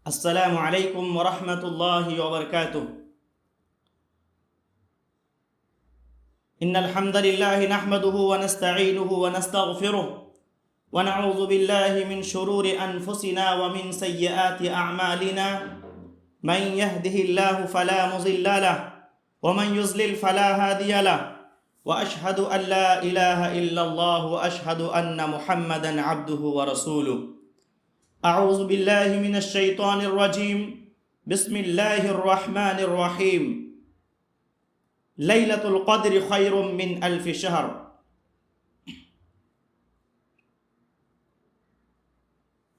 السلام علیکم ورحمۃ اللہ وبرکاتہ۔ ان الحمد للہ نحمده ونستعینه ونستغفره ونعوذ باللہ من شرور انفسنا ومن سیئات اعمالنا، من يهده الله فلا مضل له ومن يضلل فلا هادي له، واشهد ان لا اله الا الله واشهد ان محمدا عبده ورسوله۔ اعوذ باللہ من الشیطان الرجیم، بسم اللہ الرحمن الرحیم۔ لیلۃ القدر خیر من الف شہر۔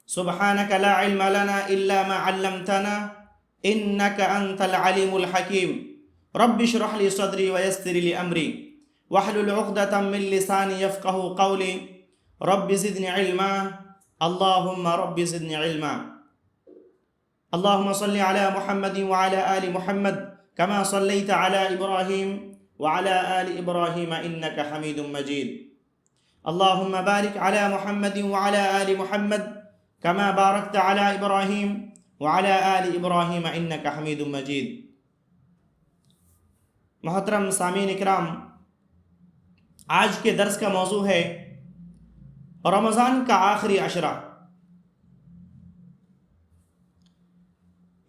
سبحانک لا علم لنا الا ما علمتنا انک انت العلیم الحکیم۔ رب اشرح لی صدری ویسر لی امری واحلل عقدۃ من لسانی یفقهوا قولی۔ رب زدنی علما، اللہم رب زدنی علما۔ اللہم صل علی محمد وعلی آل محمد کما صلیت علی ابراہیم وعلی آل ابراہیم انک حمید مجید۔ اللہم بارک علی محمد وعلی آل محمد کما بارکت علی ابراہیم وعلی آل ابراہیم انک حمید مجید۔ محترم سامعین اکرام، آج کے درس کا موضوع ہے رمضان کا آخری عشرہ۔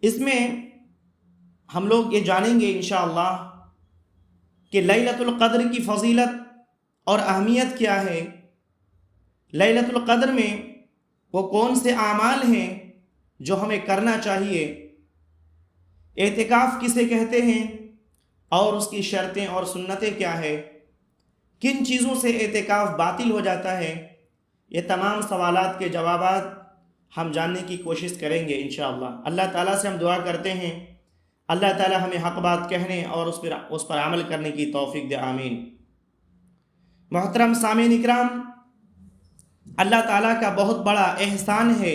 اس میں ہم لوگ یہ جانیں گے انشاءاللہ کہ لیلۃ القدر کی فضیلت اور اہمیت کیا ہے، لیلۃ القدر میں وہ کون سے اعمال ہیں جو ہمیں کرنا چاہیے، اعتکاف کسے کہتے ہیں اور اس کی شرطیں اور سنتیں کیا ہے، کن چیزوں سے اعتکاف باطل ہو جاتا ہے، یہ تمام سوالات کے جوابات ہم جاننے کی کوشش کریں گے انشاءاللہ۔ اللہ تعالیٰ سے ہم دعا کرتے ہیں اللہ تعالیٰ ہمیں حق بات کہنے اور اس پر عمل کرنے کی توفیق دے، آمین۔ محترم سامعین اکرام، اللہ تعالیٰ کا بہت بڑا احسان ہے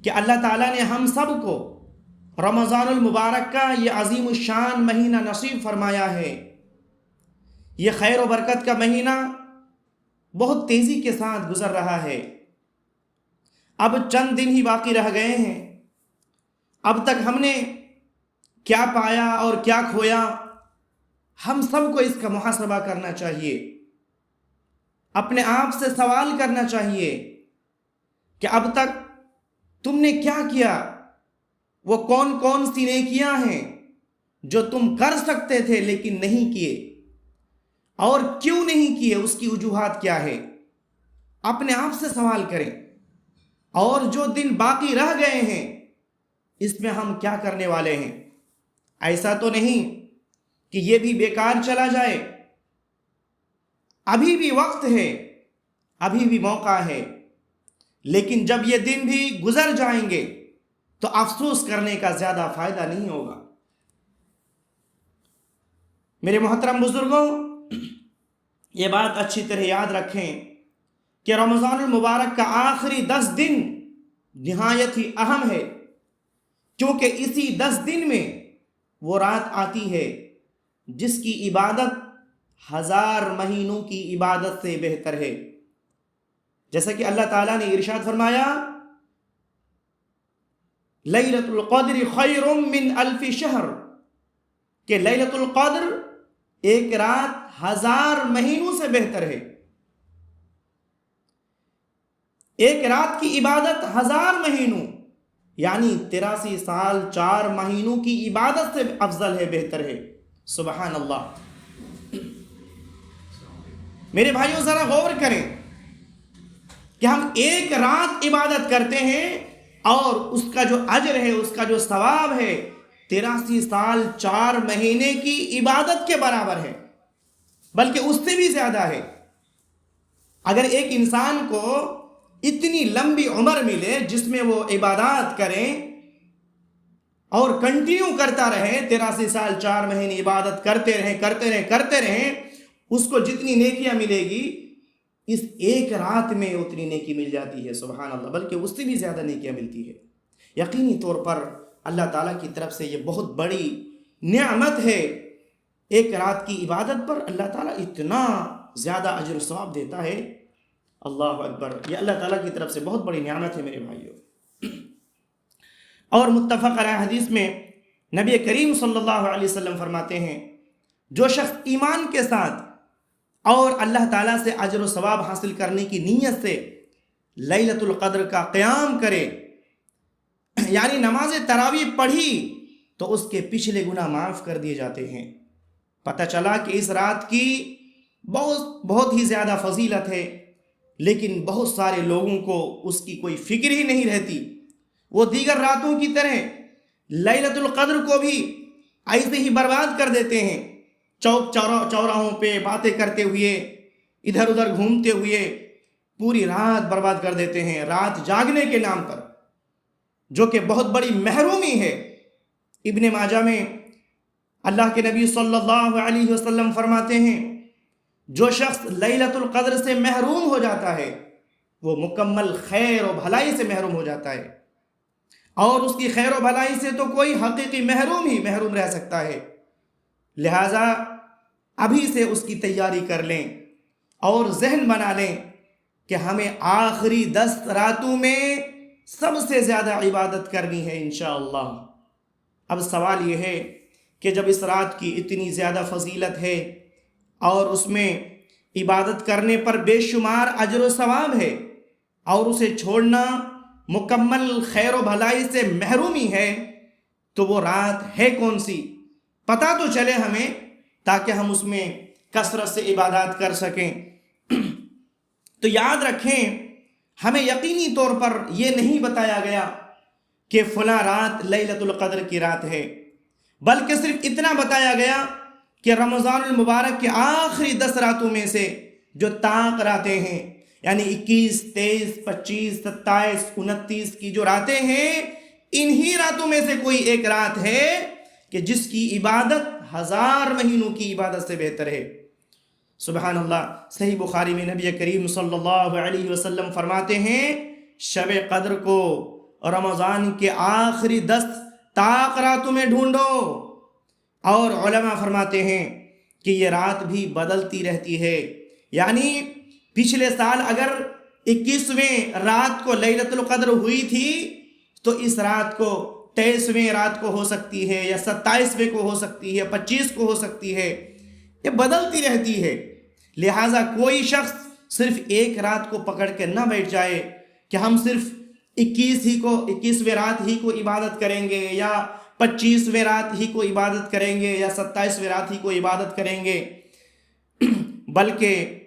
کہ اللہ تعالیٰ نے ہم سب کو رمضان المبارک کا یہ عظیم الشان مہینہ نصیب فرمایا ہے۔ یہ خیر و برکت کا مہینہ بہت تیزی کے ساتھ گزر رہا ہے، اب چند دن ہی باقی رہ گئے ہیں۔ اب تک ہم نے کیا پایا اور کیا کھویا، ہم سب کو اس کا محاسبہ کرنا چاہیے، اپنے آپ سے سوال کرنا چاہیے کہ اب تک تم نے کیا کیا، وہ کون کون سی نیکیاں ہیں جو تم کر سکتے تھے لیکن نہیں کیے، اور کیوں نہیں کیے، اس کی وجوہات کیا ہے، اپنے آپ سے سوال کریں۔ اور جو دن باقی رہ گئے ہیں اس میں ہم کیا کرنے والے ہیں۔ ایسا تو نہیں کہ یہ بھی بیکار چلا جائے، ابھی بھی وقت ہے، ابھی بھی موقع ہے، لیکن جب یہ دن بھی گزر جائیں گے تو افسوس کرنے کا زیادہ فائدہ نہیں ہوگا۔ میرے محترم بزرگوں، یہ بات اچھی طرح یاد رکھیں کہ رمضان المبارک کا آخری 10 دن نہایت ہی اہم ہے، کیونکہ اسی 10 دن میں وہ رات آتی ہے جس کی عبادت 1000 مہینوں کی عبادت سے بہتر ہے۔ جیسا کہ اللہ تعالیٰ نے ارشاد فرمایا، لیلۃ القدر خیر من الف شہر، کہ لیلۃ القدر ایک رات 1000 مہینوں سے بہتر ہے۔ ایک رات کی عبادت 1000 مہینوں یعنی 83 سال 4 مہینوں کی عبادت سے افضل ہے، بہتر ہے۔ سبحان اللہ۔ میرے بھائیوں، ذرا غور کریں کہ ہم ایک رات عبادت کرتے ہیں اور اس کا جو اجر ہے، اس کا جو ثواب ہے، 83 سال 4 مہینے کی عبادت کے برابر ہے، بلکہ اس سے بھی زیادہ ہے۔ اگر ایک انسان کو اتنی لمبی عمر ملے جس میں وہ عبادات کریں اور کنٹینیو کرتا رہے، 83 سال 4 مہینے عبادت کرتے رہیں، اس کو جتنی نیکیاں ملے گی اس ایک رات میں اتنی نیکی مل جاتی ہے، سبحان اللہ، بلکہ اس سے بھی زیادہ نیکیاں ملتی ہے۔ یقینی طور پر اللہ تعالیٰ کی طرف سے یہ بہت بڑی نعمت ہے، ایک رات کی عبادت پر اللہ تعالیٰ اتنا زیادہ اجر و ثواب دیتا ہے، اللہ اکبر۔ یہ اللہ تعالیٰ کی طرف سے بہت بڑی نعمت ہے میرے بھائیوں۔ اور متفق علیہ حدیث میں نبی کریم صلی اللہ علیہ وسلم فرماتے ہیں جو شخص ایمان کے ساتھ اور اللہ تعالیٰ سے اجر و ثواب حاصل کرنے کی نیت سے لیلۃ القدر کا قیام کرے، یعنی نماز تراویح پڑھی، تو اس کے پچھلے گناہ معاف کر دیے جاتے ہیں۔ پتہ چلا کہ اس رات کی بہت ہی زیادہ فضیلت ہے، لیکن بہت سارے لوگوں کو اس کی کوئی فکر ہی نہیں رہتی۔ وہ دیگر راتوں کی طرح لیلۃ القدر کو بھی ایسے ہی برباد کر دیتے ہیں، چوک چوراہوں پہ باتیں کرتے ہوئے، ادھر ادھر گھومتے ہوئے پوری رات برباد کر دیتے ہیں، رات جاگنے کے نام پر، جو کہ بہت بڑی محرومی ہے۔ ابن ماجہ میں اللہ کے نبی صلی اللہ علیہ وسلم فرماتے ہیں جو شخص لیلۃ القدر سے محروم ہو جاتا ہے وہ مکمل خیر و بھلائی سے محروم ہو جاتا ہے، اور اس کی خیر و بھلائی سے تو کوئی حقیقی محروم ہی محروم رہ سکتا ہے۔ لہٰذا ابھی سے اس کی تیاری کر لیں اور ذہن بنا لیں کہ ہمیں آخری 10 راتوں میں سب سے زیادہ عبادت کرنی ہے انشاءاللہ۔ اب سوال یہ ہے کہ جب اس رات کی اتنی زیادہ فضیلت ہے اور اس میں عبادت کرنے پر بے شمار اجر و ثواب ہے، اور اسے چھوڑنا مکمل خیر و بھلائی سے محرومی ہے، تو وہ رات ہے کون سی؟ پتہ تو چلے ہمیں، تاکہ ہم اس میں کثرت سے عبادات کر سکیں۔ تو یاد رکھیں، ہمیں یقینی طور پر یہ نہیں بتایا گیا کہ فلاں رات لیلۃ القدر کی رات ہے، بلکہ صرف اتنا بتایا گیا کہ رمضان المبارک کے آخری 10 راتوں میں سے جو طاق راتیں ہیں، یعنی 21، 23، 25، 27، 29 کی جو راتیں ہیں، انہی راتوں میں سے کوئی ایک رات ہے کہ جس کی عبادت 1000 مہینوں کی عبادت سے بہتر ہے۔ سبحان اللہ۔ صحیح بخاری میں نبی کریم صلی اللہ علیہ وسلم فرماتے ہیں شب قدر کو رمضان کے آخری 10 طاق راتوں میں ڈھونڈو، اور علماء فرماتے ہیں کہ یہ رات بھی بدلتی رہتی ہے، یعنی پچھلے سال اگر 21ویں رات کو لیلۃ القدر ہوئی تھی تو اس رات کو 23ویں رات کو ہو سکتی ہے، یا 27ویں کو ہو سکتی ہے، 25 کو ہو سکتی ہے، یہ بدلتی رہتی ہے۔ لہٰذا کوئی شخص صرف ایک رات کو پکڑ کے نہ بیٹھ جائے کہ ہم صرف 21ویں رات ہی کو عبادت کریں گے، یا 25ویں رات ہی کو عبادت کریں گے، یا 27ویں رات ہی کو عبادت کریں گے، بلکہ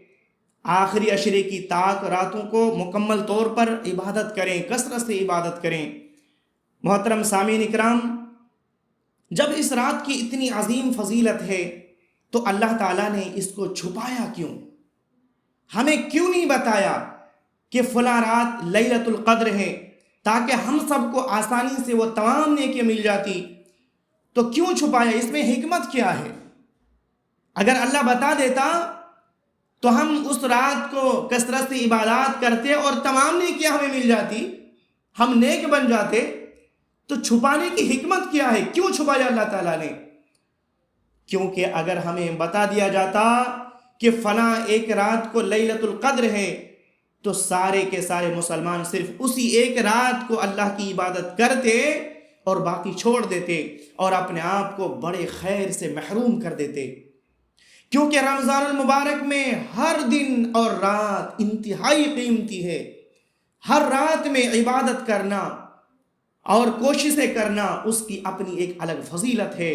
آخری عشرے کی طاق راتوں کو مکمل طور پر عبادت کریں، کثرت سے عبادت کریں۔ محترم سامعین اکرام، جب اس رات کی اتنی عظیم فضیلت ہے تو اللہ تعالیٰ نے اس کو چھپایا کیوں؟ ہمیں کیوں نہیں بتایا کہ فلاں رات لیلۃ القدر ہے تاکہ ہم سب کو آسانی سے وہ تمام نیکیاں مل جاتی؟ تو کیوں چھپایا؟ اس میں حکمت کیا ہے؟ اگر اللہ بتا دیتا تو ہم اس رات کو کثرت سے عبادات کرتے اور تمام نیکیاں ہمیں مل جاتی، ہم نیک بن جاتے۔ تو چھپانے کی حکمت کیا ہے؟ کیوں چھپایا اللہ تعالیٰ نے؟ کیونکہ اگر ہمیں بتا دیا جاتا کہ فلاں ایک رات کو لیلۃ القدر ہے تو سارے کے سارے مسلمان صرف اسی ایک رات کو اللہ کی عبادت کرتے اور باقی چھوڑ دیتے اور اپنے آپ کو بڑے خیر سے محروم کر دیتے، کیونکہ رمضان المبارک میں ہر دن اور رات انتہائی قیمتی ہے۔ ہر رات میں عبادت کرنا اور کوششیں کرنا اس کی اپنی ایک الگ فضیلت ہے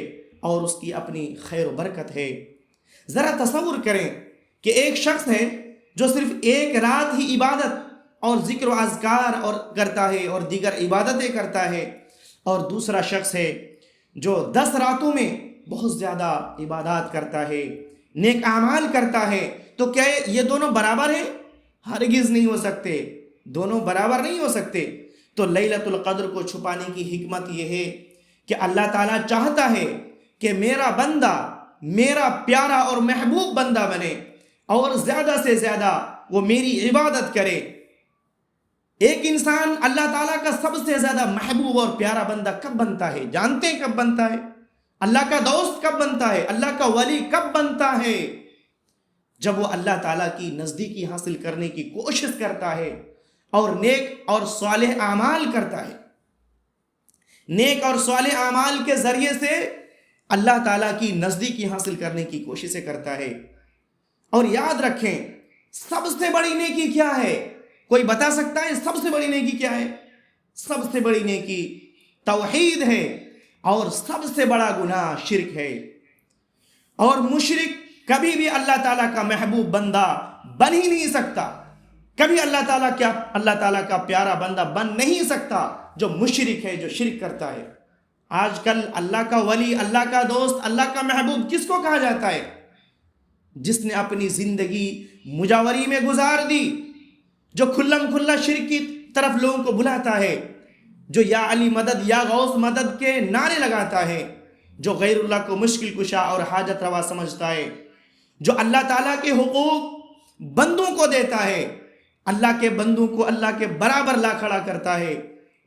اور اس کی اپنی خیر و برکت ہے۔ ذرا تصور کریں کہ ایک شخص ہے جو صرف ایک رات ہی عبادت اور ذکر و اذکار اور کرتا ہے اور دیگر عبادتیں کرتا ہے، اور دوسرا شخص ہے جو 10 راتوں میں بہت زیادہ عبادات کرتا ہے، نیک اعمال کرتا ہے۔ تو کیا یہ دونوں برابر ہیں؟ ہرگز نہیں ہو سکتے، دونوں برابر نہیں ہو سکتے۔ تو لیلۃ القدر کو چھپانے کی حکمت یہ ہے کہ اللہ تعالیٰ چاہتا ہے کہ میرا بندہ میرا پیارا اور محبوب بندہ بنے اور زیادہ سے زیادہ وہ میری عبادت کرے۔ ایک انسان اللہ تعالیٰ کا سب سے زیادہ محبوب اور پیارا بندہ کب بنتا ہے؟ جانتے ہیں کب بنتا ہے؟ اللہ کا دوست کب بنتا ہے؟ اللہ کا ولی کب بنتا ہے؟ جب وہ اللہ تعالیٰ کی نزدیکی حاصل کرنے کی کوشش کرتا ہے اور نیک اور صالح اعمال کرتا ہے۔ نیک اور صالح اعمال کے ذریعے سے اللہ تعالیٰ کی نزدیکی حاصل کرنے کی کوششیں کرتا ہے۔ اور یاد رکھیں، سب سے بڑی نیکی کیا ہے؟ کوئی بتا سکتا ہے سب سے بڑی نیکی کیا ہے؟ سب سے بڑی نیکی توحید ہے، اور سب سے بڑا گناہ شرک ہے۔ اور مشرک کبھی بھی اللہ تعالیٰ کا محبوب بندہ بن ہی نہیں سکتا، کبھی اللہ تعالیٰ کا پیارا بندہ بن نہیں سکتا جو مشرک ہے، جو شرک کرتا ہے۔ آج کل اللہ کا ولی، اللہ کا دوست، اللہ کا محبوب کس کو کہا جاتا ہے؟ جس نے اپنی زندگی مجاوری میں گزار دی، جو کھلم کھلا شرک کی طرف لوگوں کو بلاتا ہے، جو یا علی مدد، یا غوث مدد کے نعرے لگاتا ہے، جو غیر اللہ کو مشکل کشا اور حاجت روا سمجھتا ہے، جو اللہ تعالیٰ کے حقوق بندوں کو دیتا ہے، اللہ کے بندوں کو اللہ کے برابر لا کھڑا کرتا ہے،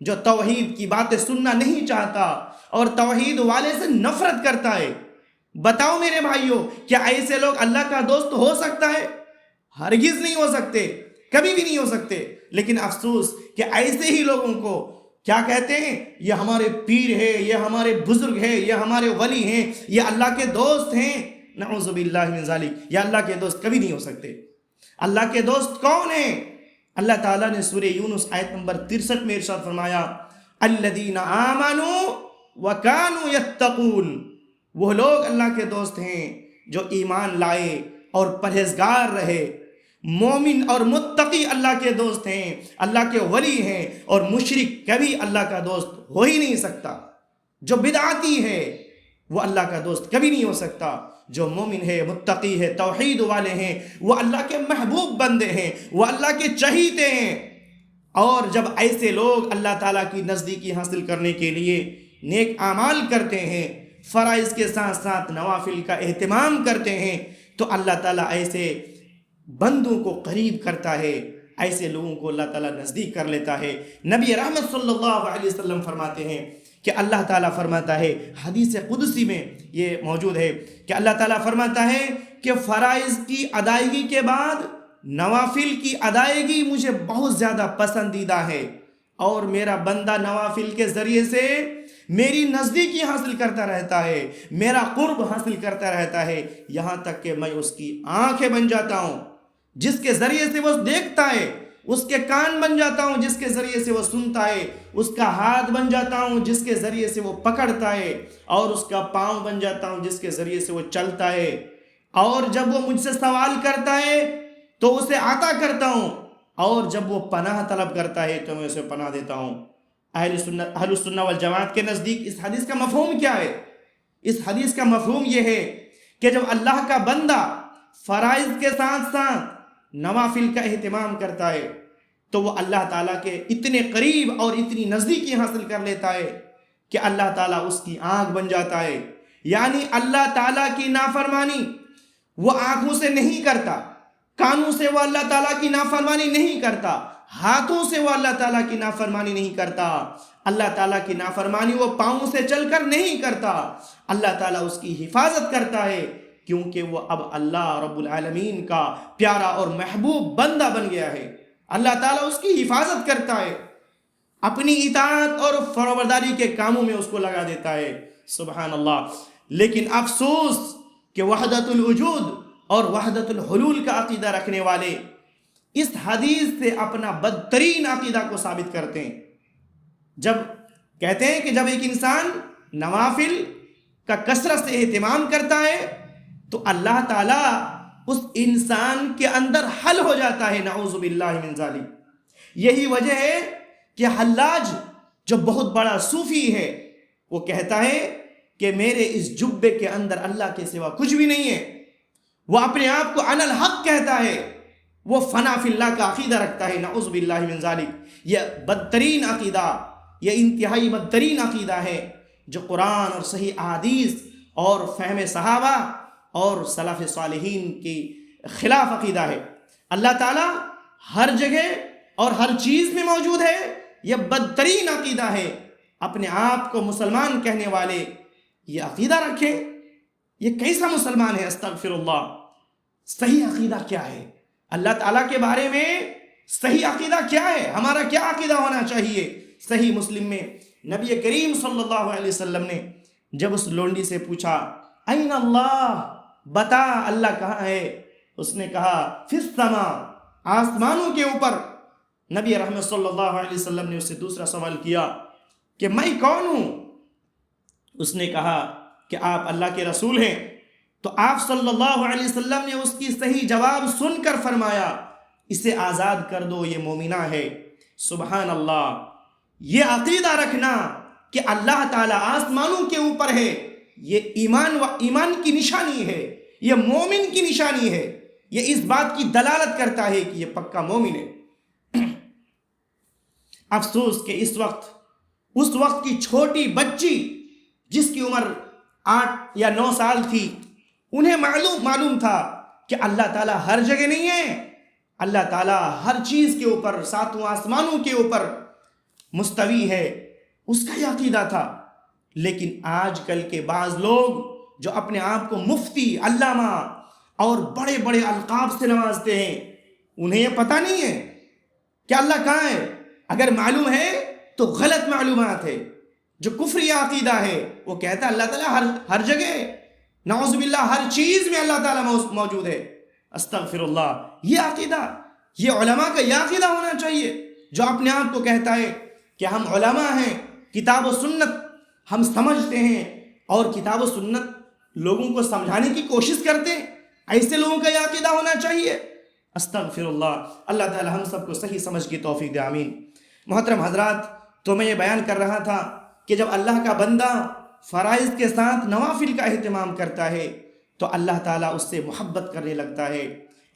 جو توحید کی باتیں سننا نہیں چاہتا اور توحید والے سے نفرت کرتا ہے۔ بتاؤ میرے بھائیوں، کیا ایسے لوگ اللہ کا دوست ہو سکتا ہے؟ ہرگز نہیں ہو سکتے، کبھی بھی نہیں ہو سکتے۔ لیکن افسوس کہ ایسے ہی لوگوں کو کیا کہتے ہیں؟ یہ ہمارے پیر ہے، یہ ہمارے بزرگ ہے، یہ ہمارے ولی ہیں، یہ اللہ کے دوست ہیں۔ نعوذ باللہ من ذالک، یہ اللہ کے دوست کبھی نہیں ہو سکتے۔ اللہ کے دوست کون ہیں؟ اللہ تعالیٰ نے سورہ یونس آیت نمبر 63 میں ارشاد فرمایا، الذین آمنوا وکانوا یتقون، وہ لوگ اللہ کے دوست ہیں جو ایمان لائے اور پرہیزگار رہے۔ مومن اور متقی اللہ کے دوست ہیں، اللہ کے ولی ہیں، اور مشرک کبھی اللہ کا دوست ہو ہی نہیں سکتا۔ جو بدعاتی ہے وہ اللہ کا دوست کبھی نہیں ہو سکتا۔ جو مومن ہے، متقی ہے، توحید والے ہیں، وہ اللہ کے محبوب بندے ہیں، وہ اللہ کے چہیتے ہیں۔ اور جب ایسے لوگ اللہ تعالیٰ کی نزدیکی حاصل کرنے کے لیے نیک اعمال کرتے ہیں، فرائض کے ساتھ ساتھ نوافل کا اہتمام کرتے ہیں، تو اللہ تعالیٰ ایسے بندوں کو قریب کرتا ہے، ایسے لوگوں کو اللہ تعالیٰ نزدیک کر لیتا ہے۔ نبی رحمت صلی اللہ علیہ وسلم فرماتے ہیں کہ اللہ تعالیٰ فرماتا ہے، حدیث قدسی میں یہ موجود ہے کہ اللہ تعالیٰ فرماتا ہے کہ فرائض کی ادائیگی کے بعد نوافل کی ادائیگی مجھے بہت زیادہ پسندیدہ ہے، اور میرا بندہ نوافل کے ذریعے سے میری نزدیکی حاصل کرتا رہتا ہے، میرا قرب حاصل کرتا رہتا ہے، یہاں تک کہ میں اس کی آنکھیں بن جاتا ہوں جس کے ذریعے سے وہ دیکھتا ہے، اس کے کان بن جاتا ہوں جس کے ذریعے سے وہ سنتا ہے، اس کا ہاتھ بن جاتا ہوں جس کے ذریعے سے وہ پکڑتا ہے، اور اس کا پاؤں بن جاتا ہوں جس کے ذریعے سے وہ چلتا ہے۔ اور جب وہ مجھ سے سوال کرتا ہے تو اسے عطا کرتا ہوں، اور جب وہ پناہ طلب کرتا ہے تو میں اسے پناہ دیتا ہوں۔ اہل السنہ والجماعت کے نزدیک اس حدیث کا مفہوم کیا ہے؟ اس حدیث کا مفہوم یہ ہے کہ جب اللہ کا بندہ فرائض کے ساتھ ساتھ نوافل کا اہتمام کرتا ہے تو وہ اللہ تعالیٰ کے اتنے قریب اور اتنی نزدیکی حاصل کر لیتا ہے کہ اللہ تعالیٰ اس کی آنکھ بن جاتا ہے۔ یعنی اللہ تعالیٰ کی نافرمانی وہ آنکھوں سے نہیں کرتا، کانوں سے وہ اللہ تعالیٰ کی نافرمانی نہیں کرتا، ہاتھوں سے وہ اللہ تعالیٰ کی نافرمانی نہیں کرتا، اللہ تعالیٰ کی نافرمانی وہ پاؤں سے چل کر نہیں کرتا، اللہ تعالیٰ اس کی حفاظت کرتا ہے، کیونکہ وہ اب اللہ رب العالمین کا پیارا اور محبوب بندہ بن گیا ہے۔ اللہ تعالیٰ اس کی حفاظت کرتا ہے، اپنی اطاعت اور فرمانبرداری کے کاموں میں اس کو لگا دیتا ہے۔ سبحان اللہ۔ لیکن افسوس کہ وحدت الوجود اور وحدت الحلول کا عقیدہ رکھنے والے اس حدیث سے اپنا بدترین عقیدہ کو ثابت کرتے ہیں۔ جب کہتے ہیں کہ جب ایک انسان نوافل کا کثرت سے اہتمام کرتا ہے تو اللہ تعالیٰ اس انسان کے اندر حل ہو جاتا ہے، نعوذ باللہ من ذالک۔ یہی وجہ ہے کہ حلاج جو بہت بڑا صوفی ہے وہ کہتا ہے کہ میرے اس جبے کے اندر اللہ کے سوا کچھ بھی نہیں ہے، وہ اپنے آپ کو انا الحق کہتا ہے، وہ فنا فی اللہ کا عقیدہ رکھتا ہے، نعوذ باللہ من ذالک۔ یہ بدترین عقیدہ، یہ انتہائی بدترین عقیدہ ہے جو قرآن اور صحیح احادیث اور فہم صحابہ اور سلف صالحین کی خلاف عقیدہ ہے۔ اللہ تعالیٰ ہر جگہ اور ہر چیز میں موجود ہے، یہ بدترین عقیدہ ہے۔ اپنے آپ کو مسلمان کہنے والے یہ عقیدہ رکھیں، یہ کیسا مسلمان ہے؟ استغفر اللہ۔ صحیح عقیدہ کیا ہے؟ اللہ تعالیٰ کے بارے میں صحیح عقیدہ کیا ہے؟ ہمارا کیا عقیدہ ہونا چاہیے؟ صحیح مسلم میں نبی کریم صلی اللہ علیہ وسلم نے جب اس لونڈی سے پوچھا این اللہ، بتا اللہ کہاں ہے، اس نے کہا فی السماء، آسمانوں کے اوپر۔ نبی رحمت صلی اللہ علیہ وسلم نے اس سے دوسرا سوال کیا کہ میں کون ہوں؟ اس نے کہا کہ آپ اللہ کے رسول ہیں۔ تو آپ صلی اللہ علیہ وسلم نے اس کی صحیح جواب سن کر فرمایا اسے آزاد کر دو، یہ مومنہ ہے۔ سبحان اللہ! یہ عقیدہ رکھنا کہ اللہ تعالیٰ آسمانوں کے اوپر ہے، یہ ایمان کی نشانی ہے، یہ مومن کی نشانی ہے، یہ اس بات کی دلالت کرتا ہے کہ یہ پکا مومن ہے۔ افسوس کہ اس وقت کی چھوٹی بچی جس کی عمر 8 یا 9 سال تھی، انہیں معلوم تھا کہ اللہ تعالیٰ ہر جگہ نہیں ہے، اللہ تعالیٰ ہر چیز کے اوپر، 7 آسمانوں کے اوپر مستوی ہے، اس کا یہ عقیدہ تھا۔ لیکن آج کل کے بعض لوگ جو اپنے آپ کو مفتی، علامہ اور بڑے بڑے القاب سے نوازتے ہیں، انہیں یہ پتہ نہیں ہے کہ اللہ کہاں ہے۔ اگر معلوم ہے تو غلط معلومات ہے۔ جو کفری عقیدہ ہے وہ کہتا ہے اللہ تعالیٰ ہر جگہ ہے، نعوذ باللہ ہر چیز میں اللہ تعالیٰ موجود ہے۔ استغفر اللہ! یہ عقیدہ، یہ علماء کا یہ عقیدہ ہونا چاہیے جو اپنے آپ کو کہتا ہے کہ ہم علماء ہیں، کتاب و سنت ہم سمجھتے ہیں اور کتاب و سنت لوگوں کو سمجھانے کی کوشش کرتے ہیں، ایسے لوگوں کا یہ عقیدہ ہونا چاہیے۔ استغفر اللہ! اللہ تعالی ہم سب کو صحیح سمجھ کی توفیق دے، آمین۔ محترم حضرات، تو میں یہ بیان کر رہا تھا کہ جب اللہ کا بندہ فرائض کے ساتھ نوافل کا اہتمام کرتا ہے تو اللہ تعالیٰ اس سے محبت کرنے لگتا ہے،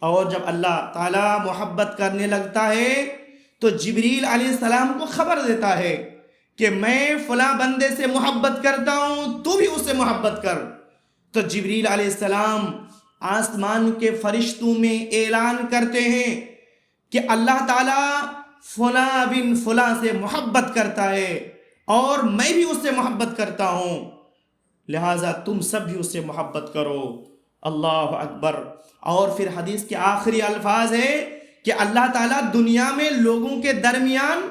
اور جب اللہ تعالیٰ محبت کرنے لگتا ہے تو جبریل علیہ السلام کو خبر دیتا ہے کہ میں فلاں بندے سے محبت کرتا ہوں، تو بھی اس سے محبت کر۔ تو جبریل علیہ السلام آسمان کے فرشتوں میں اعلان کرتے ہیں کہ اللہ تعالیٰ فلاں بن فلاں سے محبت کرتا ہے اور میں بھی اس سے محبت کرتا ہوں، لہٰذا تم سب بھی اس سے محبت کرو۔ اللہ اکبر! اور پھر حدیث کے آخری الفاظ ہے کہ اللہ تعالیٰ دنیا میں لوگوں کے درمیان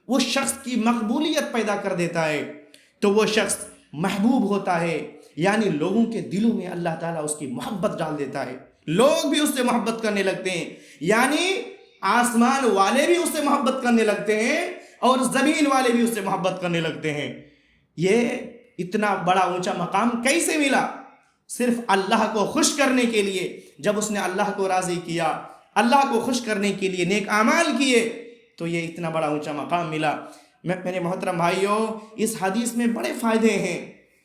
وہ شخص کی مقبولیت پیدا کر دیتا ہے، تو وہ شخص محبوب ہوتا ہے، یعنی لوگوں کے دلوں میں اللہ تعالیٰ اس کی محبت ڈال دیتا ہے، لوگ بھی اس سے محبت کرنے لگتے ہیں، یعنی آسمان والے بھی اس سے محبت کرنے لگتے ہیں اور زمین والے بھی اس سے محبت کرنے لگتے ہیں۔ یہ اتنا بڑا اونچا مقام کیسے ملا؟ صرف اللہ کو خوش کرنے کے لیے، جب اس نے اللہ کو راضی کیا، اللہ کو خوش کرنے کے لیے نیک اعمال کیے، تو یہ اتنا بڑا اونچا مقام ملا۔ میرے محترم بھائیوں، اس حدیث میں بڑے فائدے ہیں۔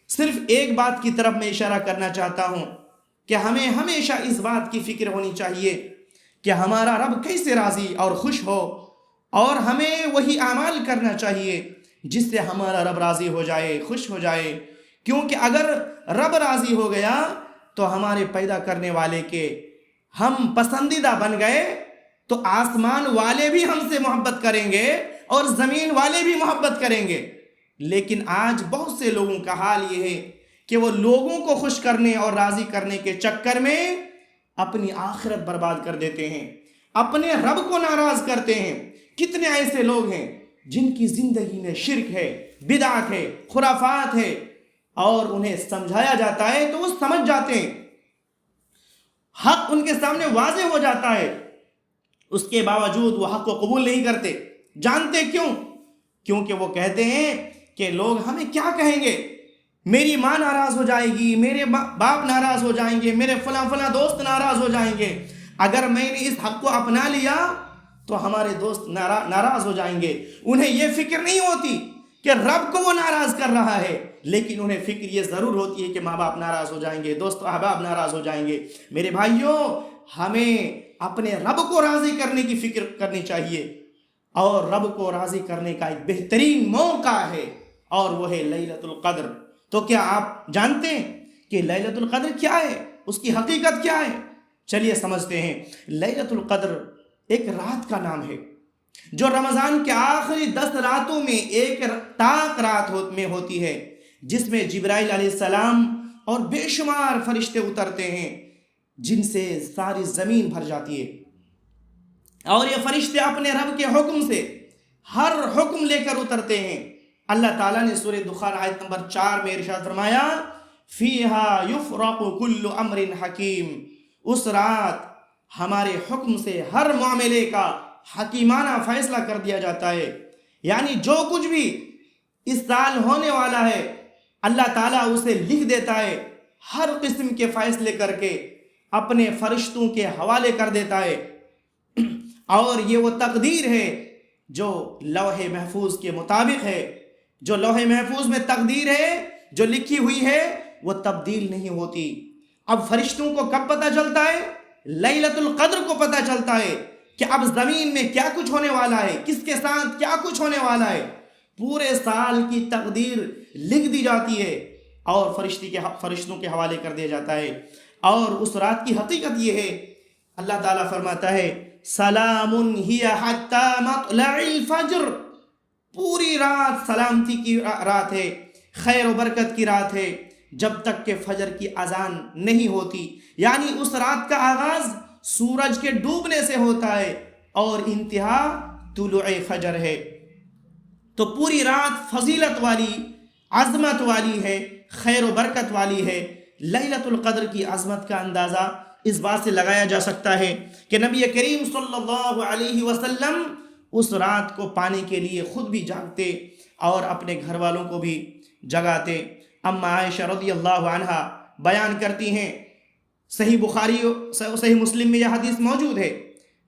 صرف ایک بات کی طرف میں اشارہ کرنا چاہتا ہوں کہ ہمیں ہمیشہ اس بات کی فکر ہونی چاہیے کہ ہمارا رب کیسے راضی اور خوش ہو، اور ہمیں وہی اعمال کرنا چاہیے جس سے ہمارا رب راضی ہو جائے، خوش ہو جائے، کیونکہ اگر رب راضی ہو گیا تو ہمارے پیدا کرنے والے کے ہم پسندیدہ بن گئے، تو آسمان والے بھی ہم سے محبت کریں گے اور زمین والے بھی محبت کریں گے۔ لیکن آج بہت سے لوگوں کا حال یہ ہے کہ وہ لوگوں کو خوش کرنے اور راضی کرنے کے چکر میں اپنی آخرت برباد کر دیتے ہیں، اپنے رب کو ناراض کرتے ہیں۔ کتنے ایسے لوگ ہیں جن کی زندگی میں شرک ہے، بدعت ہے، خرافات ہے، اور انہیں سمجھایا جاتا ہے تو وہ سمجھ جاتے ہیں، حق ان کے سامنے واضح ہو جاتا ہے، اس کے باوجود وہ حق کو قبول نہیں کرتے۔ جانتے کیوں؟ کیونکہ وہ کہتے ہیں کہ لوگ ہمیں کیا کہیں گے، میری ماں ناراض ہو جائے گی، میرے باپ ناراض ہو جائیں گے، میرے فلاں دوست ناراض ہو جائیں گے، اگر میں نے اس حق کو اپنا لیا تو ہمارے دوست ناراض ہو جائیں گے۔ انہیں یہ فکر نہیں ہوتی کہ رب کو وہ ناراض کر رہا ہے، لیکن انہیں فکر یہ ضرور ہوتی ہے کہ ماں باپ ناراض ہو جائیں گے، دوست احباب ناراض ہو جائیں گے۔ میرے بھائیوں، ہمیں اپنے رب کو راضی کرنے کی فکر کرنی چاہیے، اور رب کو راضی کرنے کا ایک بہترین موقع ہے، اور وہ ہے لیلۃ القدر۔ تو کیا آپ جانتے ہیں کہ لیلۃ القدر کیا ہے، اس کی حقیقت کیا ہے؟ چلیے سمجھتے ہیں۔ لیلۃ القدر ایک رات کا نام ہے جو رمضان کے آخری 10 راتوں میں ایک طاق رات میں ہوتی ہے، جس میں جبرائیل علیہ السلام اور بے شمار فرشتے اترتے ہیں، جن سے ساری زمین بھر جاتی ہے، اور یہ فرشتے اپنے رب کے حکم سے ہر حکم لے کر اترتے ہیں، اللہ تعالیٰ نے سورہ دخان آیت نمبر 4 میں ارشاد فرمایا فیہا یفرق کل امر حکیم، اس رات ہمارے حکم سے ہر معاملے کا حکیمانہ فیصلہ کر دیا جاتا ہے، یعنی جو کچھ بھی اس سال ہونے والا ہے اللہ تعالیٰ اسے لکھ دیتا ہے، ہر قسم کے فیصلے کر کے اپنے فرشتوں کے حوالے کر دیتا ہے، اور یہ وہ تقدیر ہے جو لوح محفوظ کے مطابق ہے، جو لوح محفوظ میں تقدیر ہے جو لکھی ہوئی ہے وہ تبدیل نہیں ہوتی۔ اب فرشتوں کو کب پتہ چلتا ہے؟ لیلۃ القدر کو پتہ چلتا ہے کہ اب زمین میں کیا کچھ ہونے والا ہے، کس کے ساتھ کیا کچھ ہونے والا ہے، پورے سال کی تقدیر لکھ دی جاتی ہے اور فرشتوں کے حوالے کر دیا جاتا ہے۔ اور اس رات کی حقیقت یہ ہے، اللہ تعالیٰ فرماتا ہے سلام ہی حتی مطلع الفجر، پوری رات سلامتی کی رات ہے، خیر و برکت کی رات ہے جب تک کہ فجر کی اذان نہیں ہوتی، یعنی اس رات کا آغاز سورج کے ڈوبنے سے ہوتا ہے اور انتہا طلوع فجر ہے۔ تو پوری رات فضیلت والی، عظمت والی ہے، خیر و برکت والی ہے۔ لیلۃ القدر کی عظمت کا اندازہ اس بات سے لگایا جا سکتا ہے کہ نبی کریم صلی اللہ علیہ وسلم اس رات کو پانے کے لیے خود بھی جاگتے اور اپنے گھر والوں کو بھی جگاتے۔ اما عائشہ رضی اللہ عنہا بیان کرتی ہیں، صحیح بخاری صحیح مسلم میں یہ حدیث موجود ہے،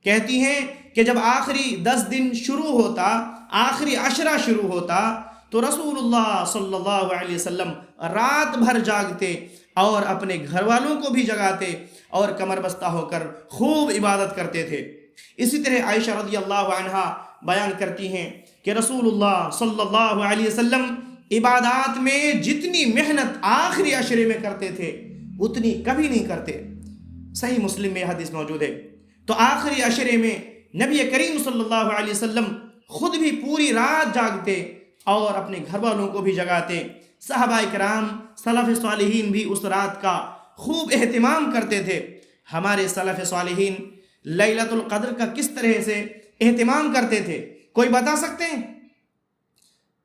کہتی ہیں کہ جب آخری 10 دن شروع ہوتا، آخری عشرہ شروع ہوتا تو رسول اللہ صلی اللہ علیہ وسلم رات بھر جاگتے اور اپنے گھر والوں کو بھی جگاتے اور کمر بستہ ہو کر خوب عبادت کرتے تھے۔ اسی طرح عائشہ رضی اللہ عنہا بیان کرتی ہیں کہ رسول اللہ صلی اللہ علیہ وسلم عبادات میں جتنی محنت آخری عشرے میں کرتے تھے اتنی کبھی نہیں کرتے۔ صحیح مسلم میں حدیث موجود ہے۔ تو آخری عشرے میں نبی کریم صلی اللہ علیہ وسلم خود بھی پوری رات جاگتے اور اپنے گھر والوں کو بھی جگاتے۔ صحابہ کرام سلف صالحین بھی اس رات کا خوب اہتمام کرتے تھے۔ ہمارے سلف صالحین لیلۃ القدر کا کس طرح سے اہتمام کرتے تھے، کوئی بتا سکتے ہیں؟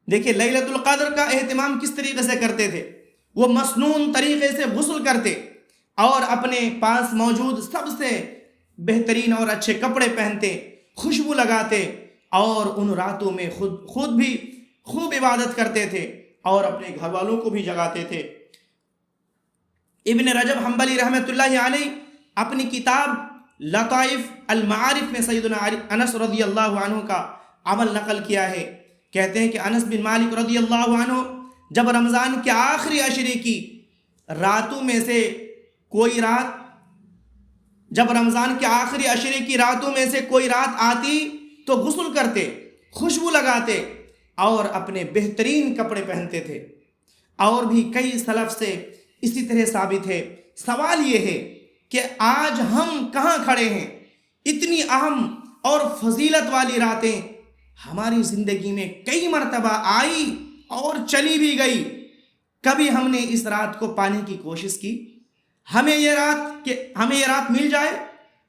دیکھیں لیلۃ القدر کا اہتمام کس طریقے سے کرتے تھے۔ وہ مسنون طریقے سے غسل کرتے اور اپنے پاس موجود سب سے بہترین اور اچھے کپڑے پہنتے، خوشبو لگاتے اور ان راتوں میں خود بھی خوب عبادت کرتے تھے اور اپنے گھر والوں کو بھی جگاتے تھے۔ ابن رجب حنبلی رحمۃ اللہ علیہ اپنی کتاب لطائف المعارف میں سیدنا انس رضی اللہ عنہ کا عمل نقل کیا ہے۔ کہتے ہیں کہ انس بن مالک رضی اللہ عنہ جب رمضان کے آخری عشرے کی راتوں میں سے کوئی رات جب رمضان کے آخری عشرے کی راتوں میں سے کوئی رات آتی تو غسل کرتے، خوشبو لگاتے اور اپنے بہترین کپڑے پہنتے تھے۔ اور بھی کئی سلف سے اسی طرح ثابت ہے۔ سوال یہ ہے کہ آج ہم کہاں کھڑے ہیں؟ اتنی اہم اور فضیلت والی راتیں ہماری زندگی میں کئی مرتبہ آئی اور چلی بھی گئی، کبھی ہم نے اس رات کو پانے کی کوشش کی؟ ہمیں یہ رات مل جائے،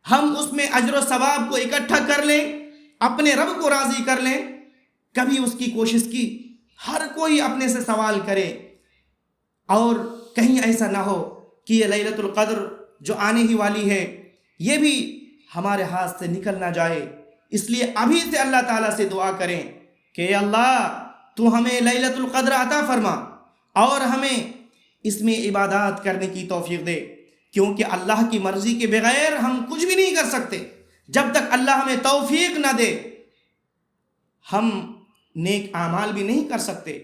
ہم اس میں اجر و ثواب کو اکٹھا کر لیں، اپنے رب کو راضی کر لیں، کبھی اس کی کوشش کی؟ ہر کوئی اپنے سے سوال کرے، اور کہیں ایسا نہ ہو کہ یہ لیلۃ القدر جو آنے ہی والی ہے یہ بھی ہمارے ہاتھ سے نکل نہ جائے۔ اس لیے ابھی سے اللہ تعالیٰ سے دعا کریں کہ اے اللہ تو ہمیں لیلۃ القدر عطا فرما اور ہمیں اس میں عبادات کرنے کی توفیق دے، کیونکہ اللہ کی مرضی کے بغیر ہم کچھ بھی نہیں کر سکتے۔ جب تک اللہ ہمیں توفیق نہ دے ہم نیک اعمال بھی نہیں کر سکتے۔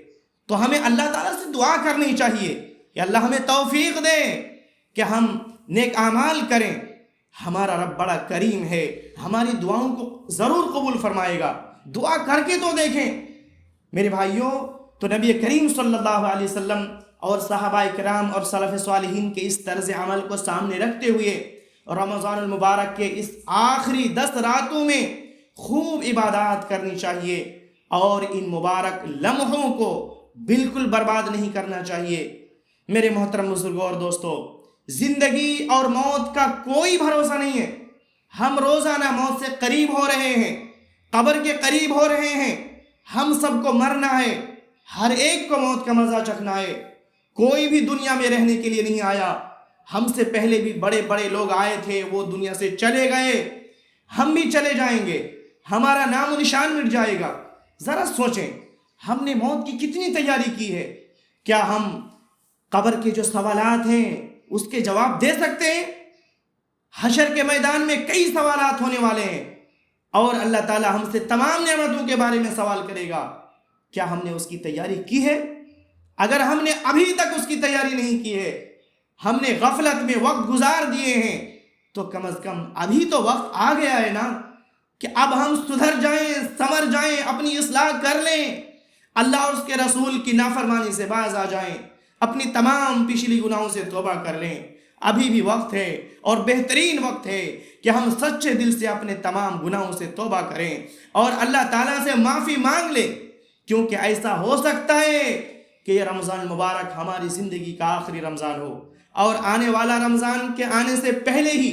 تو ہمیں اللہ تعالیٰ سے دعا کرنی چاہیے کہ اللہ ہمیں توفیق دے کہ ہم نیک اعمال کریں۔ ہمارا رب بڑا کریم ہے، ہماری دعاؤں کو ضرور قبول فرمائے گا۔ دعا کر کے تو دیکھیں میرے بھائیوں۔ تو نبی کریم صلی اللہ علیہ وسلم اور صحابہ کرام اور سلف صالحین کے اس طرز عمل کو سامنے رکھتے ہوئے رمضان المبارک کے اس آخری 10 راتوں میں خوب عبادات کرنی چاہیے اور ان مبارک لمحوں کو بالکل برباد نہیں کرنا چاہیے۔ میرے محترم بزرگوں اور دوستو، زندگی اور موت کا کوئی بھروسہ نہیں ہے۔ ہم روزانہ موت سے قریب ہو رہے ہیں، قبر کے قریب ہو رہے ہیں۔ ہم سب کو مرنا ہے، ہر ایک کو موت کا مزہ چکھنا ہے۔ کوئی بھی دنیا میں رہنے کے لیے نہیں آیا۔ ہم سے پہلے بھی بڑے بڑے لوگ آئے تھے، وہ دنیا سے چلے گئے، ہم بھی چلے جائیں گے، ہمارا نام و نشان مٹ جائے گا۔ ذرا سوچیں، ہم نے موت کی کتنی تیاری کی ہے؟ کیا ہم قبر کے جو سوالات ہیں اس کے جواب دے سکتے ہیں؟ حشر کے میدان میں کئی سوالات ہونے والے ہیں، اور اللہ تعالی ہم سے تمام نعمتوں کے بارے میں سوال کرے گا۔ کیا ہم نے اس کی تیاری کی ہے؟ اگر ہم نے ابھی تک اس کی تیاری نہیں کی ہے، ہم نے غفلت میں وقت گزار دیے ہیں، تو کم از کم ابھی تو وقت آ گیا ہے نا کہ اب ہم سدھر جائیں، سنور جائیں، اپنی اصلاح کر لیں، اللہ اور اس کے رسول کی نافرمانی سے باز آ جائیں، اپنی تمام پچھلی گناہوں سے توبہ کر لیں۔ ابھی بھی وقت ہے، اور بہترین وقت ہے کہ ہم سچے دل سے اپنے تمام گناہوں سے توبہ کریں اور اللہ تعالیٰ سے معافی مانگ لیں، کیونکہ ایسا ہو سکتا ہے کہ یہ رمضان مبارک ہماری زندگی کا آخری رمضان ہو، اور آنے والا رمضان کے آنے سے پہلے ہی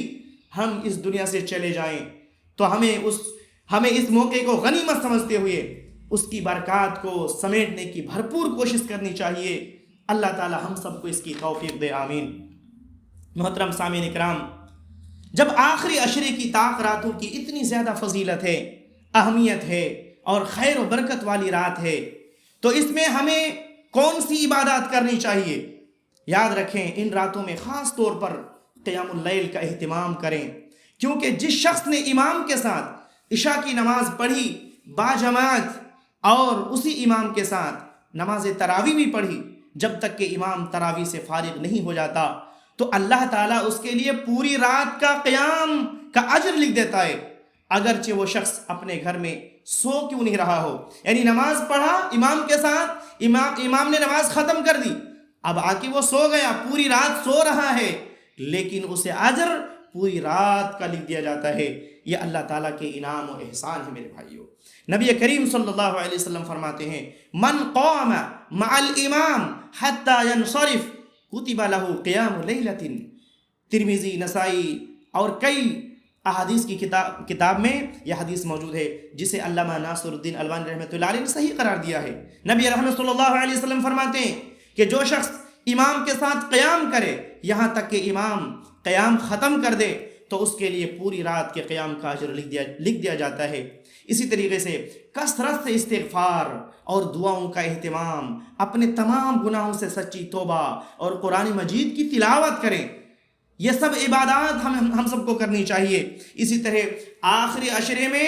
ہم اس دنیا سے چلے جائیں۔ تو ہمیں اس موقع کو غنیمت سمجھتے ہوئے اس کی برکات کو سمیٹنے کی بھرپور کوشش کرنی چاہیے۔ اللہ تعالی ہم سب کو اس کی توفیق دے، آمین۔ محترم سامعین اکرام، جب آخری عشرے کی طاق راتوں کی اتنی زیادہ فضیلت ہے، اہمیت ہے اور خیر و برکت والی رات ہے، تو اس میں ہمیں کون سی عبادات کرنی چاہیے؟ یاد رکھیں، ان راتوں میں خاص طور پر قیام اللیل کا اہتمام کریں، کیونکہ جس شخص نے امام کے ساتھ عشاء کی نماز پڑھی باجماعت، اور اسی امام کے ساتھ نماز تراویح بھی پڑھی، جب تک کہ امام تراویح سے فارغ نہیں ہو جاتا، تو اللہ تعالیٰ اس کے لیے پوری رات کا قیام کا اجر لکھ دیتا ہے، اگرچہ وہ شخص اپنے گھر میں سو کیوں نہیں رہا ہو۔ یعنی نماز پڑھا امام کے ساتھ، امام نے نماز ختم کر دی، اب آ کے وہ سو گیا، پوری رات سو رہا ہے، لیکن اسے اجر پوری رات کا لکھ دیا جاتا ہے۔ یہ اللہ تعالیٰ کے انعام و احسان ہے میرے بھائیوں۔ نبی کریم صلی اللہ علیہ وسلم فرماتے ہیں، من قام مع الامام حتی ینصرف کتب لہ قیام لیلۃ۔ ترمذی، نسائی اور کئی احادیث کی کتاب میں یہ حدیث موجود ہے، جسے علامہ ناصر الدین البانی رحمۃ اللہ علیہ نے صحیح قرار دیا ہے۔ نبی رحمت صلی اللہ علیہ وسلم فرماتے ہیں کہ جو شخص امام کے ساتھ قیام کرے یہاں تک کہ امام قیام ختم کر دے، تو اس کے لیے پوری رات کے قیام کا اجر لکھ دیا جاتا ہے۔ اسی طریقے سے کثرت سے استغفار اور دعاؤں کا اہتمام، اپنے تمام گناہوں سے سچی توبہ اور قرآن مجید کی تلاوت کریں، یہ سب عبادات ہم سب کو کرنی چاہیے۔ اسی طرح آخری عشرے میں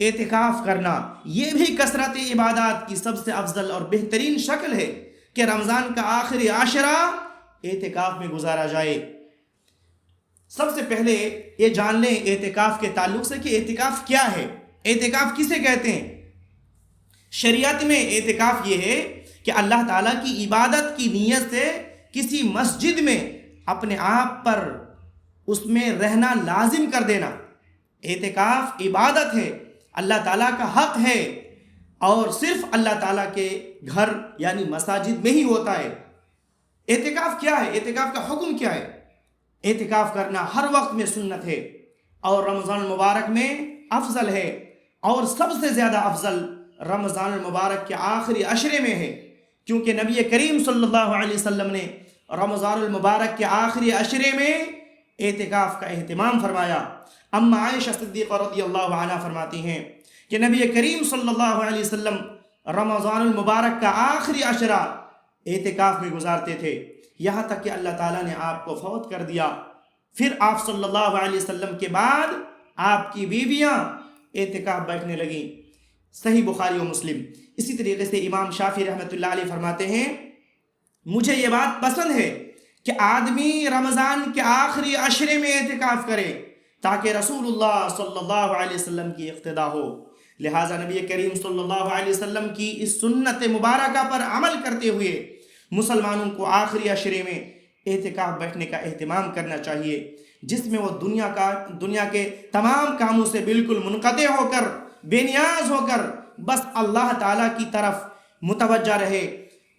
اعتکاف کرنا، یہ بھی کثرت عبادات کی سب سے افضل اور بہترین شکل ہے کہ رمضان کا آخری عشرہ اعتکاف میں گزارا جائے۔ سب سے پہلے یہ جان لیں اعتکاف کے تعلق سے کہ اعتکاف کیا ہے، اعتکاف کسے کہتے ہیں۔ شریعت میں اعتکاف یہ ہے کہ اللہ تعالیٰ کی عبادت کی نیت سے کسی مسجد میں اپنے آپ پر اس میں رہنا لازم کر دینا۔ اعتکاف عبادت ہے، اللہ تعالیٰ کا حق ہے، اور صرف اللہ تعالیٰ کے گھر یعنی مساجد میں ہی ہوتا ہے۔ اعتکاف کیا ہے؟ اعتکاف کا حکم کیا ہے؟ اعتکاف کرنا ہر وقت میں سنت ہے، اور رمضان المبارک میں افضل ہے، اور سب سے زیادہ افضل رمضان المبارک کے آخری عشرے میں ہے، کیونکہ نبی کریم صلی اللہ علیہ وسلم نے رمضان المبارک کے آخری عشرے میں اعتکاف کا اہتمام فرمایا۔ اما عائشہ صدیقہ رضی اللہ عنہا فرماتی ہیں کہ نبی کریم صلی اللہ علیہ وسلم رمضان المبارک کا آخری عشرہ اعتکاف میں گزارتے تھے، یہاں تک کہ اللہ تعالیٰ نے آپ کو فوت کر دیا۔ پھر آپ صلی اللہ علیہ وسلم کے بعد آپ کی بیویاں اعتکاف بیٹھنے لگیں، صحیح بخاری و مسلم۔ اسی طریقے سے امام شافعی رحمۃ اللہ علیہ فرماتے ہیں، مجھے یہ بات پسند ہے کہ آدمی رمضان کے آخری عشرے میں اعتکاف کرے تاکہ رسول اللہ صلی اللہ علیہ وسلم کی اقتداء ہو۔ لہٰذا نبی کریم صلی اللہ علیہ وسلم کی اس سنت مبارکہ پر عمل کرتے ہوئے مسلمانوں کو آخری عشرے میں اعتکاف بیٹھنے کا اہتمام کرنا چاہیے، جس میں وہ دنیا کے تمام کاموں سے بالکل منقطع ہو کر، بے نیاز ہو کر بس اللہ تعالیٰ کی طرف متوجہ رہے،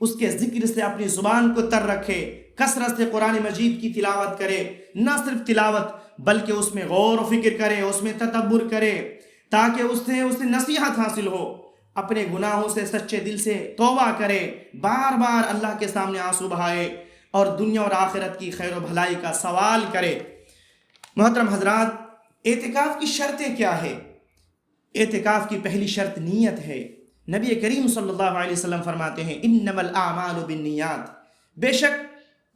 اس کے ذکر سے اپنی زبان کو تر رکھے، کثرت سے قرآن مجید کی تلاوت کرے، نہ صرف تلاوت بلکہ اس میں غور و فکر کرے، اس میں تدبر کرے، تاکہ اس سے نصیحت حاصل ہو۔ اپنے گناہوں سے سچے دل سے توبہ کرے، بار بار اللہ کے سامنے آنسو بہائے اور دنیا اور آخرت کی خیر و بھلائی کا سوال کرے۔ محترم حضرات، اعتکاف کی شرطیں کیا ہے؟ اعتکاف کی پہلی شرط نیت ہے۔ نبی کریم صلی اللہ علیہ وسلم فرماتے ہیں انما الاعمال بالنیات، بے شک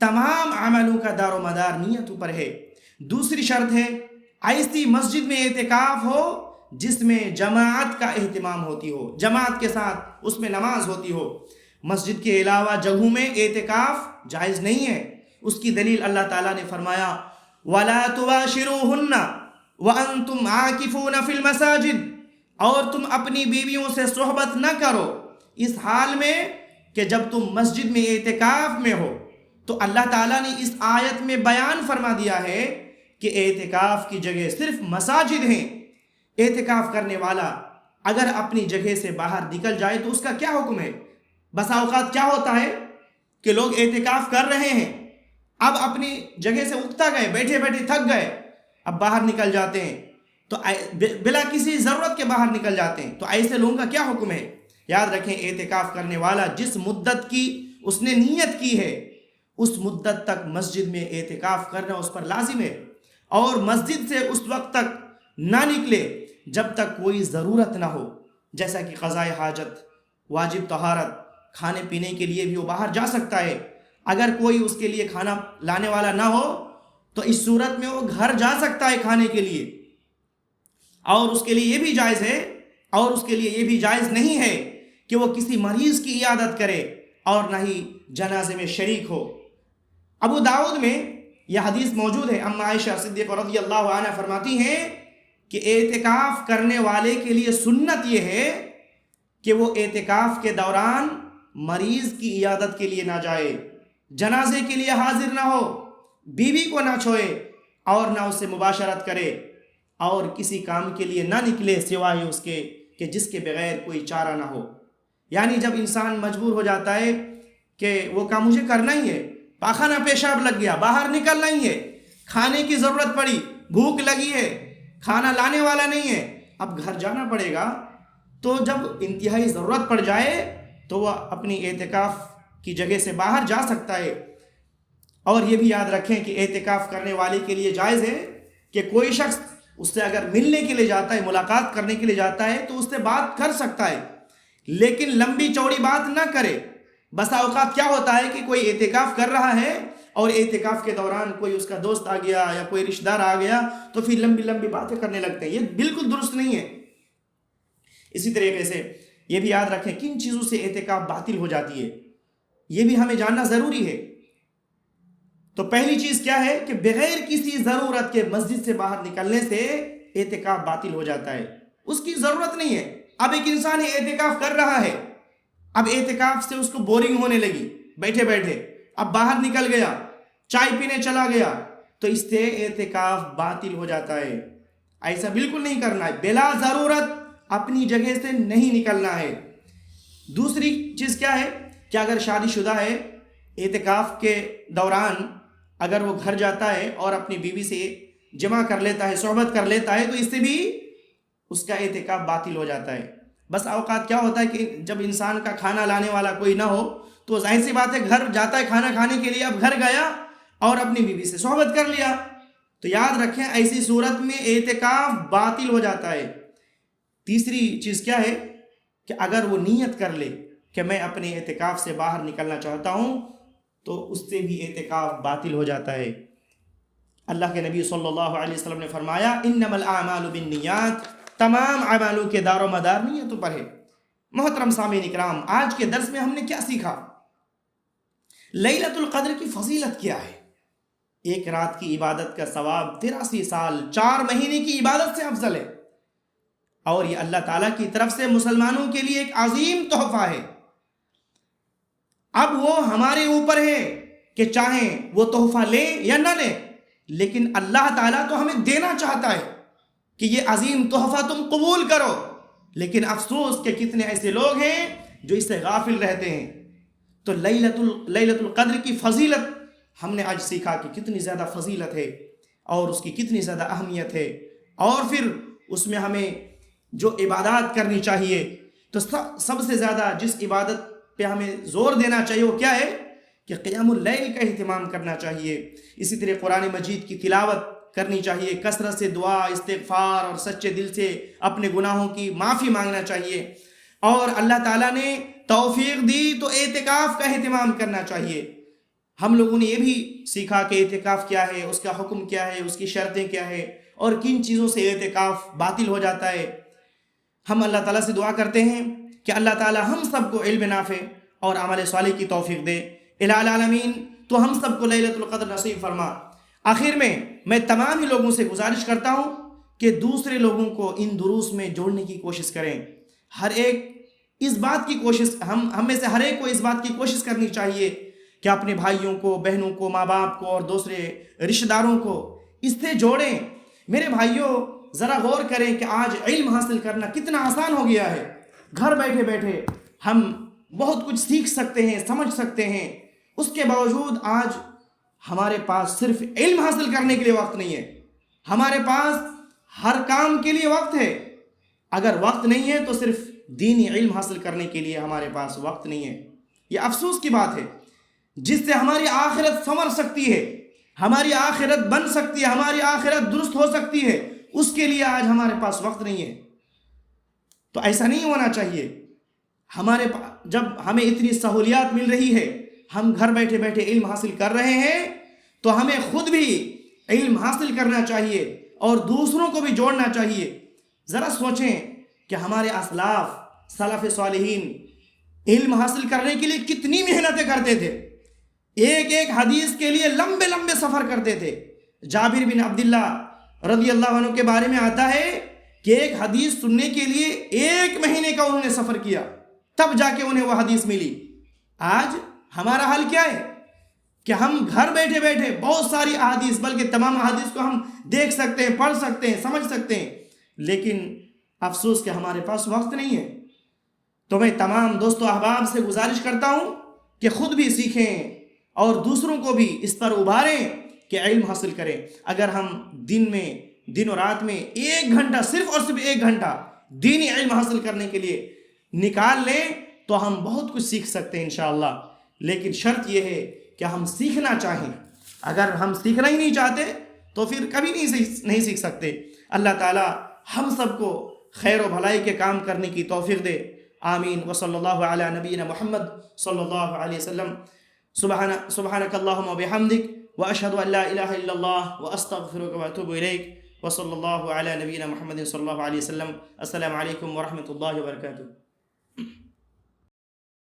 تمام عملوں کا دار و مدار نیتوں پر ہے۔ دوسری شرط ہے ایسی مسجد میں اعتکاف ہو جس میں جماعت کا اہتمام ہوتی ہو، جماعت کے ساتھ اس میں نماز ہوتی ہو۔ مسجد کے علاوہ جگہوں میں اعتکاف جائز نہیں ہے۔ اس کی دلیل اللہ تعالیٰ نے فرمایا وَلَا تُبَاشِرُوهُنَّ وَأَنْتُمْ عَاكِفُونَ فِي الْمَسَاجِدِ، اور تم اپنی بیویوں سے صحبت نہ کرو اس حال میں کہ جب تم مسجد میں اعتکاف میں ہو۔ تو اللہ تعالیٰ نے اس آیت میں بیان فرما دیا ہے کہ اعتکاف کی جگہ صرف مساجد ہیں۔ اعتکاف کرنے والا اگر اپنی جگہ سے باہر نکل جائے تو اس کا کیا حکم ہے؟ بسا اوقات کیا ہوتا ہے کہ لوگ اعتکاف کر رہے ہیں، اب اپنی جگہ سے اکتا گئے، بیٹھے بیٹھے تھک گئے، اب باہر نکل جاتے ہیں، تو بلا کسی ضرورت کے باہر نکل جاتے ہیں۔ تو ایسے لوگوں کا کیا حکم ہے؟ یاد رکھیں اعتکاف کرنے والا جس مدت کی اس نے نیت کی ہے اس مدت تک مسجد میں اعتکاف کرنا اس پر لازم ہے، اور مسجد سے اس وقت تک نہ نکلے جب تک کوئی ضرورت نہ ہو، جیسا کہ قضاء حاجت، واجب طہارت، کھانے پینے کے لیے بھی وہ باہر جا سکتا ہے۔ اگر کوئی اس کے لیے کھانا لانے والا نہ ہو تو اس صورت میں وہ گھر جا سکتا ہے کھانے کے لیے، اور اس کے لیے یہ بھی جائز ہے، اور اس کے لیے یہ بھی جائز نہیں ہے کہ وہ کسی مریض کی عیادت کرے اور نہ ہی جنازے میں شریک ہو۔ ابو داؤد میں یہ حدیث موجود ہے، ام عائشہ صدیقہ رضی اللہ عنہ فرماتی ہیں کہ اعتکاف کرنے والے کے لیے سنت یہ ہے کہ وہ اعتکاف کے دوران مریض کی عیادت کے لیے نہ جائے، جنازے کے لیے حاضر نہ ہو، بیوی کو نہ چھوئے اور نہ اس سے مباشرت کرے، اور کسی کام کے لیے نہ نکلے سوائے اس کے کہ جس کے بغیر کوئی چارہ نہ ہو۔ یعنی جب انسان مجبور ہو جاتا ہے کہ وہ کام مجھے کرنا ہی ہے، پاخانہ پیشاب لگ گیا، باہر نکلنا ہی ہے، کھانے کی ضرورت پڑی، بھوک لگی ہے، کھانا لانے والا نہیں ہے، اب گھر جانا پڑے گا، تو جب انتہائی ضرورت پڑ جائے تو وہ اپنی اعتکاف کی جگہ سے باہر جا سکتا ہے۔ اور یہ بھی یاد رکھیں کہ اعتکاف کرنے والے کے لیے جائز ہے کہ کوئی شخص اس سے اگر ملنے کے لیے جاتا ہے، ملاقات کرنے کے لیے جاتا ہے تو اس سے بات کر سکتا ہے، لیکن لمبی چوڑی بات نہ کرے۔ بسا اوقات کیا ہوتا ہے کہ کوئی اعتکاف کر رہا ہے اور اعتکاف کے دوران کوئی اس کا دوست آ گیا یا کوئی رشتہ دار آ گیا تو پھر لمبی لمبی باتیں کرنے لگتے ہیں، یہ بالکل درست نہیں ہے۔ اسی طریقے سے یہ بھی یاد رکھیں کن چیزوں سے اعتکاف باطل ہو جاتی ہے، یہ بھی ہمیں جاننا ضروری ہے۔ تو پہلی چیز کیا ہے کہ بغیر کسی ضرورت کے مسجد سے باہر نکلنے سے اعتکاف باطل ہو جاتا ہے، اس کی ضرورت نہیں ہے۔ اب ایک انسان اعتکاف کر رہا ہے، اب اعتکاف سے اس کو بورنگ ہونے لگی بیٹھے بیٹھے، اب باہر نکل گیا، چائے پینے چلا گیا، تو اس سے اعتکاف باطل ہو جاتا ہے۔ ایسا بالکل نہیں کرنا ہے، بلا ضرورت اپنی جگہ سے نہیں نکلنا ہے۔ دوسری چیز کیا ہے کہ اگر شادی شدہ ہے، اعتکاف کے دوران اگر وہ گھر جاتا ہے اور اپنی بیوی سے جمع کر لیتا ہے، صحبت کر لیتا ہے، تو اس سے بھی اس کا اعتکاف باطل ہو جاتا ہے۔ بس اوقات کیا ہوتا ہے کہ جب انسان کا کھانا لانے والا کوئی نہ ہو تو ظاہر سی بات ہے گھر جاتا ہے کھانا کھانے کے لیے، اب گھر گیا اور اپنی بیوی سے صحبت کر لیا، تو یاد رکھیں ایسی صورت میں اعتکاف باطل ہو جاتا ہے۔ تیسری چیز کیا ہے کہ اگر وہ نیت کر لے کہ میں اپنے اعتکاف سے باہر نکلنا چاہتا ہوں تو اس سے بھی اعتکاف باطل ہو جاتا ہے۔ اللہ کے نبی صلی اللہ علیہ وسلم نے فرمایا انما الاعمال بالنیات، تمام اعمالوں کے دار و مدار نیتوں پر ہے۔ محترم سامعین اکرام، آج کے درس میں ہم نے کیا سیکھا؟ لیلۃ القدر کی فضیلت کیا ہے؟ ایک رات کی عبادت کا ثواب 83 سال 4 مہینے کی عبادت سے افضل ہے، اور یہ اللہ تعالیٰ کی طرف سے مسلمانوں کے لیے ایک عظیم تحفہ ہے۔ اب وہ ہمارے اوپر ہے کہ چاہیں وہ تحفہ لیں یا نہ لیں، لیکن اللہ تعالیٰ تو ہمیں دینا چاہتا ہے کہ یہ عظیم تحفہ تم قبول کرو، لیکن افسوس کہ کتنے ایسے لوگ ہیں جو اس سے غافل رہتے ہیں۔ تو لیلۃ القدر کی فضیلت ہم نے آج سیکھا کہ کتنی زیادہ فضیلت ہے اور اس کی کتنی زیادہ اہمیت ہے، اور پھر اس میں ہمیں جو عبادات کرنی چاہیے، تو سب سے زیادہ جس عبادت پہ ہمیں زور دینا چاہیے وہ کیا ہے کہ قیام اللیل کا اہتمام کرنا چاہیے. اسی طرح قرآن مجید کی تلاوت کرنی چاہیے، کثرت سے دعا، استغفار اور سچے دل سے اپنے گناہوں کی معافی مانگنا چاہیے. اور اللہ تعالیٰ نے توفیق دی تو اعتکاف کا اہتمام کرنا چاہیے. ہم لوگوں نے یہ بھی سیکھا کہ اعتکاف کیا ہے، اس کا حکم کیا ہے، اس کی شرطیں کیا ہے اور کن چیزوں سے اعتکاف باطل ہو جاتا ہے. ہم اللہ تعالیٰ سے دعا کرتے ہیں کہ اللہ تعالیٰ ہم سب کو علم نافع اور عمل صالح کی توفیق دے. الہ العالمین تو ہم سب کو لیلۃ القدر نصیب فرما. آخر میں تمام ہی لوگوں سے گزارش کرتا ہوں کہ دوسرے لوگوں کو ان دروس میں جوڑنے کی کوشش کریں. ہر ایک اس بات کی کوشش ہم میں سے ہر ایک کو اس بات کی کوشش کرنی چاہیے کہ اپنے بھائیوں کو، بہنوں کو، ماں باپ کو اور دوسرے رشتہ داروں کو اس سے جوڑیں. میرے بھائیوں ذرا غور کریں کہ آج علم حاصل کرنا کتنا آسان ہو گیا ہے. گھر بیٹھے بیٹھے ہم بہت کچھ سیکھ سکتے ہیں، سمجھ سکتے ہیں. اس کے باوجود آج ہمارے پاس صرف علم حاصل کرنے کے لیے وقت نہیں ہے. ہمارے پاس ہر کام کے لیے وقت ہے. اگر وقت نہیں ہے تو صرف دینی علم حاصل کرنے کے لیے ہمارے پاس وقت نہیں ہے. یہ افسوس کی بات ہے. جس سے ہماری آخرت سنور سکتی ہے، ہماری آخرت بن سکتی ہے، ہماری آخرت درست ہو سکتی ہے، اس کے لیے آج ہمارے پاس وقت نہیں ہے. تو ایسا نہیں ہونا چاہیے. جب ہمیں اتنی سہولیات مل رہی ہے، ہم گھر بیٹھے بیٹھے علم حاصل کر رہے ہیں، تو ہمیں خود بھی علم حاصل کرنا چاہیے اور دوسروں کو بھی جوڑنا چاہیے. ذرا سوچیں کہ ہمارے اسلاف سلف صالحین علم حاصل کرنے کے لیے کتنی محنتیں کرتے تھے. ایک ایک حدیث کے لیے لمبے لمبے سفر کرتے تھے. جابر بن عبداللہ رضی اللہ عنہ کے بارے میں آتا ہے کہ ایک حدیث سننے کے لیے 1 مہینے کا انہوں نے سفر کیا، تب جا کے انہیں وہ حدیث ملی. آج ہمارا حال کیا ہے کہ ہم گھر بیٹھے بیٹھے بہت ساری احادیث، بلکہ تمام احادیث کو ہم دیکھ سکتے ہیں، پڑھ سکتے ہیں، سمجھ سکتے ہیں، لیکن افسوس کہ ہمارے پاس وقت نہیں ہے. تو میں تمام دوستوں احباب سے گزارش کرتا ہوں کہ خود بھی سیکھیں اور دوسروں کو بھی اس پر ابھاریں کہ علم حاصل کریں. اگر ہم دن و رات میں 1 گھنٹہ، صرف اور صرف 1 گھنٹہ دینی علم حاصل کرنے کے لیے نکال لیں تو ہم بہت کچھ سیکھ سکتے ہیں انشاءاللہ. لیکن شرط یہ ہے کہ ہم سیکھنا چاہیں. اگر ہم سیکھنا ہی نہیں چاہتے تو پھر کبھی نہیں سیکھ سکتے. اللہ تعالی ہم سب کو خیر و بھلائی کے کام کرنے کی توفیق دے. آمین. وصلی اللہ علی نبینا محمد صلی اللہ علیہ وسلم. سبحانک اللہم و بحمدک واشہد ان لا الہ الا اللہ واستغفرک واتوب الیک. وصلی اللہ علی نبینا محمد صلی اللہ علیہ وسلم. السلام علیکم ورحمۃ اللہ وبرکاتہ.